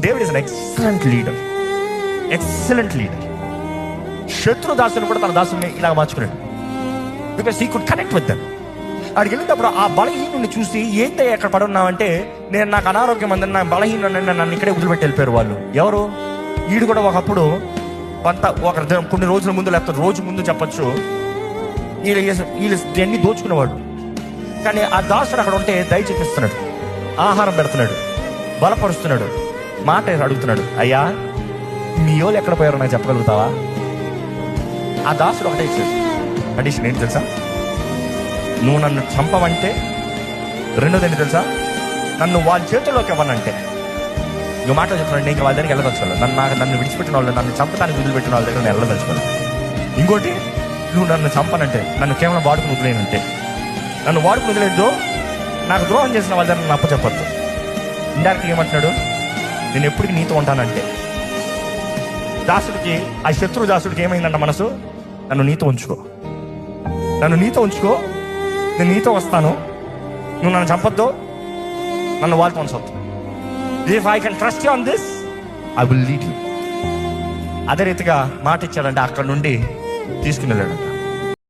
David is an excellent leader. శత్రు దాసుని కూడా తన దాసుని ఇలా మార్చుకున్నాడు. Because he could connect with them. అక్కడికి వెళ్ళినప్పుడు ఆ బలహీనుని చూసి ఏంటో ఎక్కడ పడున్నావంటే, నేను నాకు అనారోగ్యం అందని, నా బలహీన నన్ను ఇక్కడే వదిలిపెట్టి వెళ్ళిపోయారు వాళ్ళు. ఎవరు? వీడు కూడా ఒకప్పుడు కొన్ని రోజుల ముందు, లేకపోతే రోజు ముందు చెప్పచ్చు, వీళ్ళు అన్ని దోచుకునేవాడు. కానీ ఆ దాసుడు అక్కడ ఉంటే దయ చూపిస్తున్నాడు, ఆహారం పెడుతున్నాడు, బలపరుస్తున్నాడు, మాట అడుగుతున్నాడు, అయ్యా మీ వాళ్ళు ఎక్కడ పోయారో నాకు చెప్పగలుగుతావా? ఆ దాసుడు ఒకటే ఇచ్చాడు కండిషన్. ఏంటి తెలుసా? నువ్వు నన్ను చంపవంటే, రెండోది ఏంటి తెలుసా, నన్ను వాళ్ళ చేతుల్లోకి ఇవ్వనంటే, ఇంకో మాట చెప్తున్నాడు, నేను వాళ్ళ దగ్గరికి వెళ్ళదలుచుకోవాలి, నన్ను విడిచిపెట్టిన వాళ్ళు, నన్ను చంపడానికి వదిలిపెట్టిన వాళ్ళ దగ్గర నేను వెళ్ళదలుచుకోవాలి. ఇంకోటి, నువ్వు నన్ను చంపనంటే, నన్ను కేవలం వాడుకుని వదిలేనంటే, నన్ను వాడుకుని వదిలేదు, నాకు ద్రోహం చేసిన వాళ్ళ దగ్గర నన్ను అప్పచెప్పొద్దు. ఇండైరెక్ట్గా ఏమంటున్నాడు, నేను ఎప్పటికీ నీతో ఉంటానంటే. దాసుడికి, ఆ శత్రు దాసుడికి ఏమైందంట మనసు, నన్ను నీతో ఉంచుకో, నేను నీతో వస్తాను, నువ్వు నన్ను చంపొద్దు, నన్ను వాళ్ళతో ఉంచొద్దు. If I can trust you on this, I will lead you. అదే రీతిగా మాట ఇచ్చాడంటే అక్కడ నుండి తీసుకుని వెళ్ళాడంట.